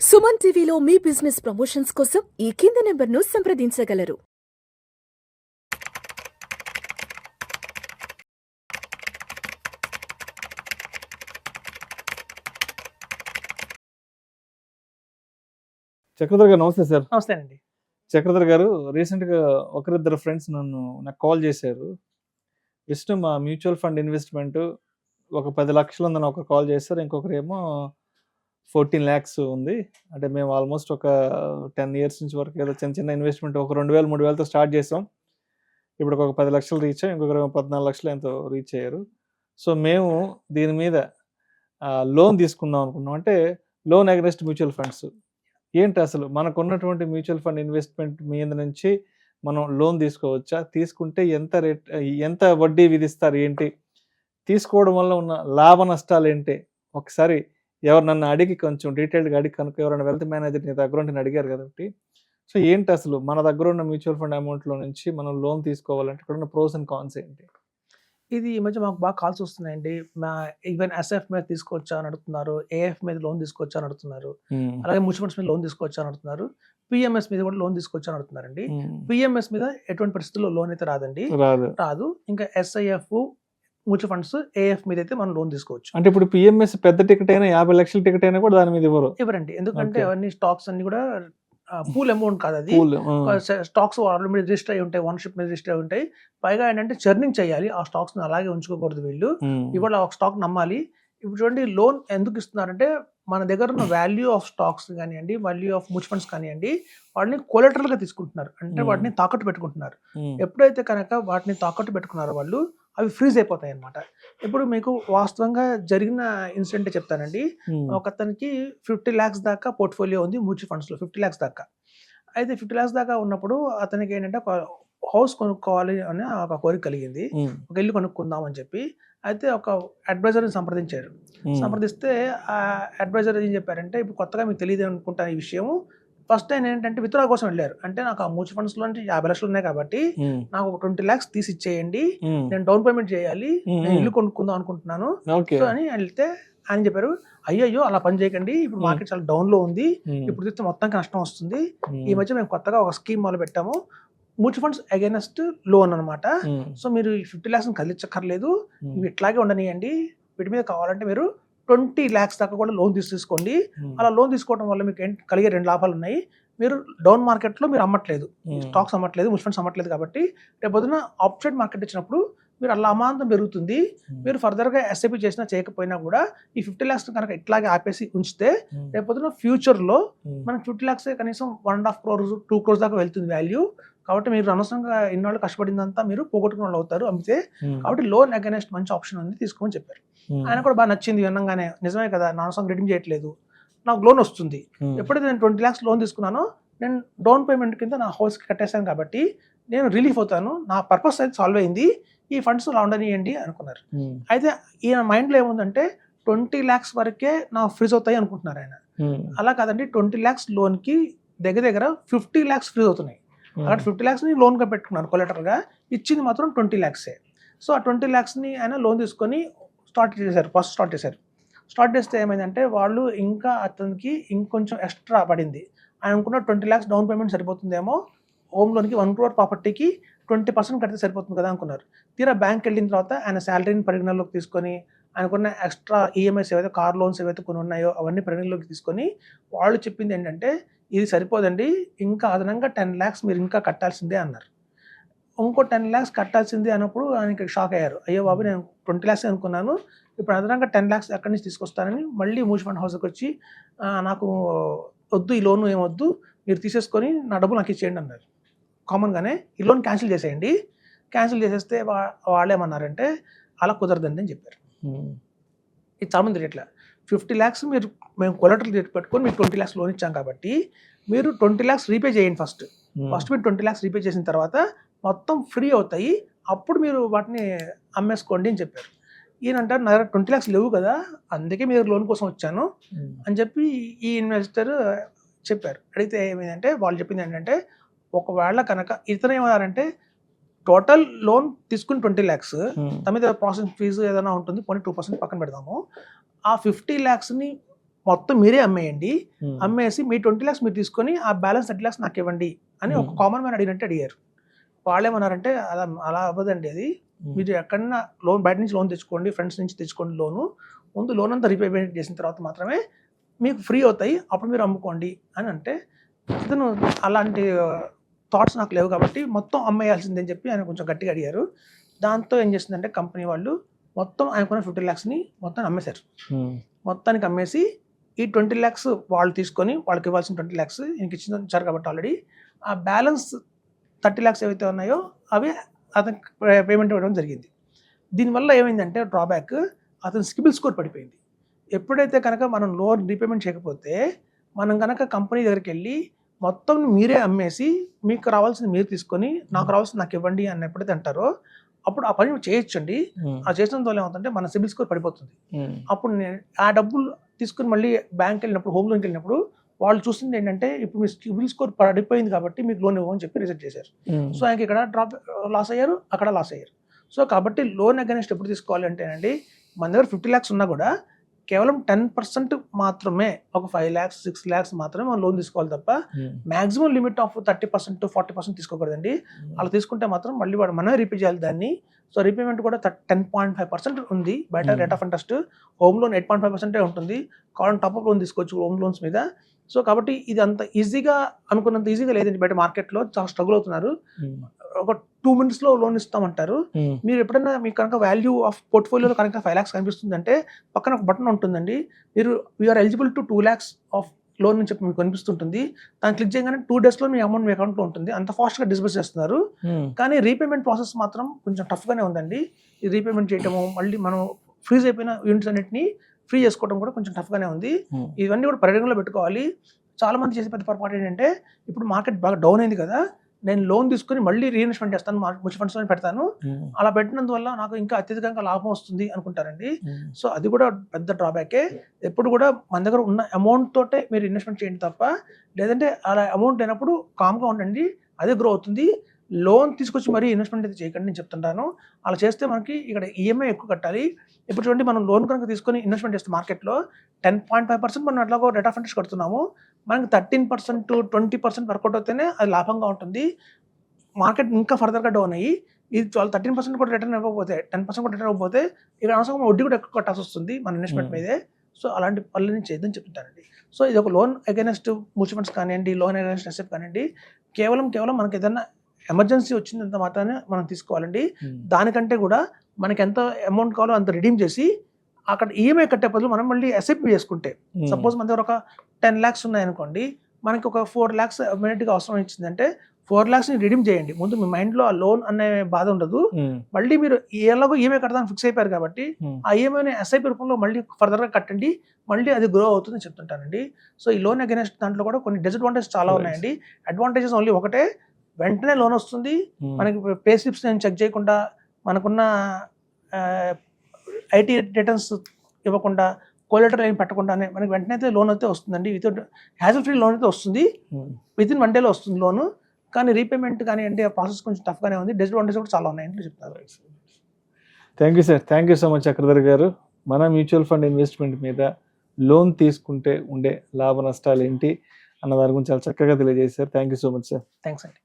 సుమన్ టీవీలో మీ business promotions కోసం ఈ కింది నెంబర్ను సంప్రదించగలరు. చక్రధర్ గారు నమస్తే సార్. నమస్తేనండి. చక్రధర్ గారు రీసెంట్‌గా ఒకరిద్దరు ఫ్రెండ్స్ నాకు కాల్ చేశారు. విష్ణు మా మ్యూచువల్ ఫండ్ ఇన్వెస్ట్‌మెంట్ ఒక 10,00,000 ఉందని ఒకరు కాల్ చేశారు. ఇంకొకరేమో 14,00,000 ఉంది. అంటే మేము ఆల్మోస్ట్ ఒక 10 ఇయర్స్ నుంచి వరకు ఏదో చిన్న చిన్న ఇన్వెస్ట్‌మెంట్ ఒక 2,000, 3,000తో స్టార్ట్ చేసాం. ఇప్పుడు ఒక 10,00,000 రీచ్ అయ్యాం. ఇంకొకరేమో 14,00,000 ఎంతో రీచ్ అయ్యారు. సో మేము దీని మీద లోన్ తీసుకుందాం అనుకున్నాం. అంటే లోన్ అగైనెస్ట్ మ్యూచువల్ ఫండ్స్. ఏంటి అసలు మనకున్నటువంటి మ్యూచువల్ ఫండ్ ఇన్వెస్ట్మెంట్ మీద నుంచి మనం లోన్ తీసుకోవచ్చా? తీసుకుంటే ఎంత వడ్డీ విధిస్తారు ఏంటి? తీసుకోవడం వల్ల ఉన్న లాభ నష్టాలు ఏంటి? ఒకసారి ఎవరు నన్ను అడిగి కొంచెం డీటెయిల్డ్‌గా అడిగి కనుక ఎవరైనా వెల్త్ మేనేజర్ నీ దగ్గర ఉంటే అడిగారు కాబట్టి. సో ఏంటి అసలు మన దగ్గర ఉన్న మ్యూచువల్ ఫండ్ అమౌంట్‌లో నుంచి మనం లోన్ తీసుకోవాలంటే ఇక్కడ ఉన్న ప్రోస్ అండ్ కాన్స్ ఏంటి? ఇది ఈ మధ్య మాకు బాగా కాల్స్ వస్తున్నాయండి. ఈవెన్ ఎస్ఎఫ్ మీద తీసుకోవచ్చా అని అడుగుతున్నారు. ఏఎఫ్ మీద లోన్ తీసుకోవచ్చా అని అడుగుతున్నారు. అలాగే మ్యూచువల్ ఫండ్స్ మీద లోన్ తీసుకోవచ్చా అని అడుగుతున్నారు. పిఎంఎస్ మీద కూడా లోన్ తీసుకోవచ్చా అని అడుగుతున్నారండి. పిఎంఎస్ మీద ఎటువంటి పరిస్థితుల్లో లోన్ అయితే రాదండి. రాదు. ఇంకా ఎస్ఐఎఫ్, మ్యూచువల్ ఫండ్స్, ఏఎఫ్ మీద అయితే మనం లోన్ తీసుకోవచ్చు. అంటే ఇప్పుడు పిఎంఎస్ పెద్ద టికెట్ అయినా 50,00,000 టికెట్ అయినా కూడా దాని మీద ఇవ్వరండి. ఎందుకంటే అవన్నీ స్టాక్స్ అన్ని కూడా పూల్ అమౌంట్ కాదు అది. పూల్ స్టాక్స్ వాళ్ళ మీద రిజిస్టర్ అయి ఉంటాయి, ఓనర్‌షిప్ మీద రిజిస్టర్ అయి ఉంటాయి. పైగా ఏంటంటే చర్నింగ్ చేయాలి. ఆ స్టాక్స్‌ని అలాగే ఉంచుకోకూడదు వీళ్ళు. ఇవాళ ఒక స్టాక్ నమ్మాలి. ఇప్పుడు చూడండి లోన్ ఎందుకు ఇస్తున్నారంటే మన దగ్గర ఉన్న వాల్యూ ఆఫ్ స్టాక్స్ కానివ్వండి, వాల్యూ ఆఫ్ మ్యూచువల్ ఫండ్స్ కానివ్వండి, వాటిని కొలెటరల్‌గా తీసుకుంటున్నారు. అంటే వాటిని తాకట్టు పెట్టుకుంటున్నారు. ఎప్పుడైతే కనుక వాటిని తాకట్టు పెట్టుకున్నారో వాళ్ళు అవి ఫ్రీజ్ అయిపోతాయి అన్నమాట. ఇప్పుడు మీకు వాస్తవంగా జరిగిన ఇన్సిడెంట్ చెప్తానండి. ఒకతనికి 50,00,000 దాకా పోర్ట్ఫోలియో ఉంది మ్యూచువల్ ఫండ్స్‌లో 50,00,000 దాకా. అయితే 50,00,000 దాకా ఉన్నప్పుడు అతనికి ఏంటంటే ఒక హౌస్ కొనుక్కోవాలి అని ఒక కోరిక కలిగింది. ఒక ఇల్లు కొనుక్కుందాం అని చెప్పి. అయితే ఒక అడ్వైజర్‌ని సంప్రదించారు. సంప్రదిస్తే ఆ అడ్వైజర్ ఏం చెప్పారంటే, ఇప్పుడు కొత్తగా మీకు తెలియదు అనుకుంటా ఈ విషయము. ఫస్ట్ ఆయన ఏంటంటే విత్‌డ్రా కోసం వెళ్ళారు. అంటే నాకు ఆ మ్యూచువల్ ఫండ్స్‌లో అంటే 50,00,000 ఉన్నాయి కాబట్టి నాకు ఒక 20,00,000 తీసి ఇచ్చేయండి. నేను డౌన్ పేమెంట్ చేయాలి. నేను ఇల్లు కొనుక్కుందాం అనుకుంటున్నాను. సో అని వెళ్తే ఆయన చెప్పారు, అయ్యయ్యో అలా పని చేయకండి. ఇప్పుడు మార్కెట్ చాలా డౌన్‌లో ఉంది. ఇప్పుడు తీస్తే మొత్తానికి నష్టం వస్తుంది. ఈ మధ్య మేము కొత్తగా ఒక స్కీమ్ మొదలు పెట్టాము. మ్యూచువల్ ఫండ్స్ అగైనెస్ట్ లోన్ అనమాట. సో మీరు ఈ 50,00,000 కదిలించక్కర్లేదు. ఇవి ఇట్లాగే ఉండనియండి. వీటి మీద కావాలంటే మీరు 20,00,000 దాకా కూడా లోన్ తీసుకోండి. అలా లోన్ తీసుకోవడం వల్ల మీకు కలిగే 2 లాభాలు ఉన్నాయి. మీరు డౌన్ మార్కెట్‌లో మీరు అమ్మట్లేదు. స్టాక్స్ అమ్మట్లేదు, మ్యూచువల్ ఫండ్స్ అమ్మట్లేదు కాబట్టి రేపొద్దున అప్ సైడ్ మార్కెట్ వచ్చినప్పుడు మీరు అలా అమాంతం పెరుగుతుంది. మీరు ఫర్దర్‌గా ఎస్ఐపి చేసినా చేయకపోయినా కూడా ఈ 50,00,000 కనుక ఇట్లాగే ఆపేసి ఉంచితే రేపొద్దున ఫ్యూచర్‌లో మనకి 50,00,000 కనీసం 1.5 crores, 2 crores దాకా వెళ్తుంది వాల్యూ. కాబట్టి మీరు అనవసరంగా ఇన్నాళ్ళు కష్టపడిందంతా మీరు పోగొట్టుకున్న వాళ్ళు అవుతారు అమ్మితే. కాబట్టి లోన్ అగైనెస్ట్ మంచి ఆప్షన్ ఉంది తీసుకోమని చెప్పారు. ఆయన కూడా బాగా నచ్చింది వినంగానే. నిజమే కదా, నా అనవసరంగా రిడీమ్ చేయట్లేదు, నాకు లోన్ వస్తుంది. ఎప్పుడైతే నేను 20,00,000 లోన్ తీసుకున్నానో నేను డౌన్ పేమెంట్ కింద నా హౌస్కి కట్టేశాను కాబట్టి నేను రిలీఫ్ అవుతాను. నా పర్పస్ అయితే సాల్వ్ అయింది. ఈ ఫండ్స్ అలా ఉండనియండి అనుకున్నారు. అయితే ఈయన మైండ్లో ఏముందంటే 20,00,000 వరకే నా ఫ్రీజ్ అవుతాయి అనుకుంటున్నారు ఆయన. అలా కాదండి, 20,00,000 లోన్కి దగ్గర దగ్గర 50,00,000 ఫ్రీజ్ అవుతున్నాయి. అక్కడ 50,00,000ని లోన్గా పెట్టుకున్నాను కొలెటరల్‌గా. ఇచ్చింది మాత్రం 20,00,000. సో ఆ 20,00,000ని ఆయన లోన్ తీసుకొని స్టార్ట్ చేశారు. స్టార్ట్ చేస్తే ఏమైందంటే వాళ్ళు ఇంకా అతనికి ఇంకొంచెం ఎక్స్ట్రా పడింది. ఆయన అనుకున్న 20,00,000 డౌన్ పేమెంట్ సరిపోతుందేమో, హోమ్ లోన్‌కి 1 crore ప్రాపర్టీకి 20% కడితే సరిపోతుంది కదా అనుకున్నారు. తీరా బ్యాంక్‌కి వెళ్ళిన తర్వాత ఆయన శాలరీని పరిగణనలోకి తీసుకొని ఆయనకున్న ఎక్స్ట్రా ఈఎంఐస్ ఏవైతే కార్ లోన్స్ ఏవైతే కొన్ని ఉన్నాయో అవన్నీ పరిగణలోకి తీసుకొని వాళ్ళు చెప్పింది ఏంటంటే, ఇది సరిపోదండి, ఇంకా అదనంగా 10,00,000 మీరు ఇంకా కట్టాల్సిందే అన్నారు. ఇంకో 10,00,000 కట్టాల్సిందే అన్నప్పుడు ఆయనకి షాక్ అయ్యారు. అయ్యో బాబు, నేను 20,00,000 అనుకున్నాను, ఇప్పుడు అదనంగా 10,00,000 ఎక్కడి నుంచి తీసుకొస్తానని మళ్ళీ మ్యూచువల్ ఫండ్ హౌస్‌కి వచ్చి నాకు వద్దు, ఈ లోన్ ఏమొద్దు, మీరు తీసేసుకొని నా డబ్బులు నాకు ఇచ్చేయండి అన్నారు. కామన్‌గానే ఈ లోన్ క్యాన్సిల్ చేసేయండి. క్యాన్సిల్ చేసేస్తే వాళ్ళేమన్నారంటే అలా కుదరదండి అని చెప్పారు. ఇది చాలా మంది ఇట్లా 50,00,000 మేము కొలెటరల్ పెట్టుకొని మీకు 20,00,000 లోన్ ఇచ్చాం కాబట్టి మీరు 20,00,000 రీపే చేయండి ఫస్ట్ మీరు 20,00,000 రీపే చేసిన తర్వాత మొత్తం ఫ్రీ అవుతాయి. అప్పుడు మీరు వాటిని అమ్మేసుకోండి అని చెప్పారు. ఈయన అంటారు, నా దగ్గర 20,00,000 లేవు కదా, అందుకే మీరు లోన్ కోసం వచ్చాను అని చెప్పి ఈ ఇన్వెస్టర్ చెప్పారు. అడిగితే ఏమైందంటే వాళ్ళు చెప్పింది ఏంటంటే, ఒకవేళ కనుక ఇతను ఏమన్నారంటే టోటల్ లోన్ తీసుకుని 20,00,000 దాని మీద ప్రాసెసింగ్ ఫీజు ఏదైనా ఉంటుంది, పోనీ 2% పక్కన పెడదాము. ఆ 50,00,000ని మొత్తం మీరే అమ్మేయండి, ఉమ్, అమ్మేసి మీ 20 lakhs మీరు తీసుకొని ఆ బ్యాలెన్స్ 30 lakhs నాకు ఇవ్వండి అని ఒక కామన్ మ్యాన్ అడిగినట్టు అడిగారు. వాళ్ళేమన్నారంటే అలా అలా అవ్వదండి, అది మీరు ఎక్కడన్నా లోన్ బయట నుంచి లోన్ తెచ్చుకోండి, ఫ్రెండ్స్ నుంచి తెచ్చుకోండి లోను, ముందు లోన్ అంతా రీపేమెంట్ చేసిన తర్వాత మాత్రమే మీకు ఫ్రీ అవుతాయి, అప్పుడు మీరు అమ్ముకోండి అని అంటే, ఇతను అలాంటి థాట్స్ నాకు లేవు కాబట్టి మొత్తం అమ్మేయాల్సిందని చెప్పి ఆయన కొంచెం గట్టిగా అడిగారు. దాంతో ఏం చేసిందంటే కంపెనీ వాళ్ళు మొత్తం ఆయనకున్న 50 lakhsని మొత్తం అమ్మేశారు. మొత్తానికి అమ్మేసి ఈ 20 lakhs వాళ్ళు తీసుకొని వాళ్ళకి ఇవ్వాల్సిన 20 lakhs ఇంక ఇచ్చారు కాబట్టి ఆల్రెడీ ఆ బ్యాలెన్స్ 30 lakhs ఏవైతే ఉన్నాయో అవి అతనికి పేమెంట్ ఇవ్వడం జరిగింది. దీనివల్ల ఏమైందంటే డ్రాబ్యాక్, అతని సిబిల్ స్కోర్ పడిపోయింది. ఎప్పుడైతే కనుక మనం లోన్ రీపేమెంట్ చేయకపోతే మనం కనుక కంపెనీ దగ్గరికి వెళ్ళి మొత్తం మీరే అమ్మేసి మీకు రావాల్సింది మీరు తీసుకొని నాకు రావాల్సింది నాకు ఇవ్వండి అని ఎప్పుడైతే అంటారో అప్పుడు ఆ పని చేయొచ్చండి. ఆ చేసిన వల్ల ఏమవుతుందంటే మన సిబిల్ స్కోర్ పడిపోతుంది. అప్పుడు నేను ఆ డబ్బులు తీసుకుని మళ్ళీ బ్యాంక్ వెళ్ళినప్పుడు, హోమ్ లోన్కి వెళ్ళినప్పుడు వాళ్ళు చూసింది ఏంటంటే ఇప్పుడు మీ సిబిల్ స్కోర్ పడిపోయింది కాబట్టి మీకు లోన్ ఇవ్వమని చెప్పి రిజెక్ట్ చేశారు. సో ఆయనకి ఇక్కడ లాస్ అయ్యారు, అక్కడ లాస్ అయ్యారు. సో కాబట్టి లోన్ అగైనెస్ట్ ఎప్పుడు తీసుకోవాలి అంటేనండి, మన దగ్గర 50 lakhs ఉన్నా కూడా కేవలం 10% మాత్రమే, ఒక 5 lakhs 6 lakhs మాత్రమే మనం లోన్ తీసుకోవాలి తప్ప మాక్సిమం లిమిట్ ఆఫ్ 30% to 40% తీసుకోకూడదండి. అలా తీసుకుంటే మాత్రం మళ్ళీ వాడు మనమే రీపే చేయాలి దాన్ని. సో రీపేమెంట్ కూడా 10.5% ఉంది బయట rate of interest. Home loan 8.5% ఉంటుంది. కావాలంటే టాప్అప్ లోన్ తీసుకోవచ్చు హోమ్ లోన్స్ మీద. సో కాబట్టి ఇది అంత ఈజీగా అనుకున్నంత ఈజీగా లేదండి. బయట మార్కెట్లో చాలా స్ట్రగుల్ అవుతున్నారు. ఒక 2 minutes లోన్ ఇస్తామంటారు. మీరు ఎప్పుడైనా మీకు కనుక వాల్యూ ఆఫ్ పోర్ట్ఫోలియోలో కనుక 5 lakhs కనిపిస్తుందంటే పక్కన ఒక బటన్ ఉంటుందండి, మీరు you are eligible to 2 lakhs of loan అని చెప్పి మీకు కనిపిస్తుంటుంది. దాన్ని క్లిక్ చేయగానే 2 daysలో మీ అమౌంట్ మీ అకౌంట్లో ఉంటుంది. అంత ఫాస్ట్గా డిస్బర్స్ చేస్తున్నారు. కానీ రీపేమెంట్ ప్రాసెస్ మాత్రం కొంచెం టఫ్గానే ఉందండి. ఈ రీపేమెంట్ చేయటము, మళ్ళీ మనం ఫ్రీజ్ అయిపోయిన యూనిట్స్ అన్నింటినీ ఫ్రీ చేసుకోవడం కూడా కొంచెం టఫ్గానే ఉంది. ఇవన్నీ కూడా పరిగణలో పెట్టుకోవాలి. చాలా మంది చేసే పెద్ద పొరపాటు ఏంటంటే, ఇప్పుడు మార్కెట్ బాగా డౌన్ అయింది కదా, నేను లోన్ తీసుకుని మళ్ళీ రీఇన్వెస్ట్మెంట్ చేస్తాను, మ్యూచువల్ ఫండ్స్లో పెడతాను, అలా పెట్టినందువల్ల నాకు ఇంకా అత్యధికంగా లాభం వస్తుంది అనుకుంటారండి. సో అది కూడా పెద్ద డ్రాబ్యాకే. ఎప్పుడు కూడా మన దగ్గర ఉన్న అమౌంట్ తోటే మీరు ఇన్వెస్ట్మెంట్ చేయండి తప్ప, లేదంటే అలా అమౌంట్ లేనప్పుడు కామ్గా ఉండండి, అదే గ్రో అవుతుంది. లోన్ తీసుకొచ్చి మరీ ఇన్వెస్ట్మెంట్ అయితే చేయకండి నేను చెప్తుంటాను. అలా చేస్తే మనకి ఇక్కడ ఈఎంఐ ఎక్కువ కట్టాలి. ఇప్పుడు చూడండి, మనం లోన్ కనుక తీసుకొని ఇన్వెస్ట్మెంట్ చేస్తే మార్కెట్లో 10.5% మనం ఎట్లాగో రేట్ ఆఫ్ ఇంట్రెస్ట్ కడుతున్నాము. మనకి 13% 20% వర్కౌట్ అవుతేనే అది లాభంగా ఉంటుంది. మార్కెట్ ఇంకా ఫర్దర్గా డౌన్ అయ్యి ఇది 13% కూడా రిటర్న్ ఇవ్వకపోతే, 10% కూడా రిటర్న్ ఇవ్వకపోతే ఇక్కడ అవసరం వడ్డీ కూడా ఎక్కువ కట్టాల్సి వస్తుంది మన ఇన్వెస్ట్మెంట్ మీదే. సో అలాంటి పనులని చేయదని చెప్తానండి. సో ఇది ఒక లోన్ అగైనెస్ట్ మ్యూచువల్ ఫండ్స్ కానివ్వండి, లోన్ అగైనెస్ట్ ఎస్ఎఫ్ కానివ్వండి, కేవలం మనకి ఏదైనా ఎమర్జెన్సీ వచ్చిందంత మాత్రాన్ని మనం తీసుకోవాలండి. దానికంటే కూడా మనకి ఎంత అమౌంట్ కావాలో అంత రిడీమ్ చేసి అక్కడ ఈఎంఐ కట్టే బదులు మనం మళ్ళీ ఎస్ఐపి చేసుకుంటే, సపోజ్ మన దగ్గర ఒక 10 lakhs ఉన్నాయనుకోండి, మనకి ఒక 4 lakhs ఇమీడియట్గా అవసరం ఇచ్చిందంటే 4 lakhsని రిడీమ్ చేయండి. ముందు మీ మైండ్లో ఆ లోన్ అనే బాధ ఉండదు. మళ్ళీ మీరు ఎలాగో ఈఎంఐ కట్టడానికి ఫిక్స్ అయిపోయారు కాబట్టి ఆ ఈఎంఐని ఎస్ఐపి రూపంలో మళ్ళీ ఫర్దర్గా కట్టండి, మళ్ళీ అది గ్రో అవుతుందని చెప్తుంటానండి. సో ఈ లోన్ అగైనెస్ట్ దాంట్లో కూడా కొన్ని డిసడ్వాంటేజెస్ చాలా ఉన్నాయండి. అడ్వాంటేజెస్ ఓన్లీ ఒకటే, వెంటనే లోన్ వస్తుంది. మనకి పే స్లిప్స్ నేను చెక్ చేయకుండా, మనకున్న ఐటీ రిటర్న్స్ ఇవ్వకుండా, కోలెటరల్ ఏం పెట్టకుండానే మనకి వెంటనే అయితే లోన్ అయితే వస్తుందండి. వితౌట్ హ్యాజల్ ఫ్రీ లోన్ అయితే వస్తుంది, వితిన్ 1 day వస్తుంది లోను. కానీ రీపేమెంట్ కానీ అంటే ఆ ప్రాసెస్ కొంచెం టఫ్గానే ఉంది. డిసడ్వాంటేజ్ కూడా చాలా ఉన్నాయండి చెప్తారు. Thank you sir, thank you so much Chakradhar గారు. మన మ్యూచువల్ ఫండ్ ఇన్వెస్ట్మెంట్ మీద లోన్ తీసుకుంటే ఉండే లాభ నష్టాలు ఏంటి అన్న దాని గురించి చాలా చక్కగా తెలియజేశారు. Thank you so much sir. Thanks అండి.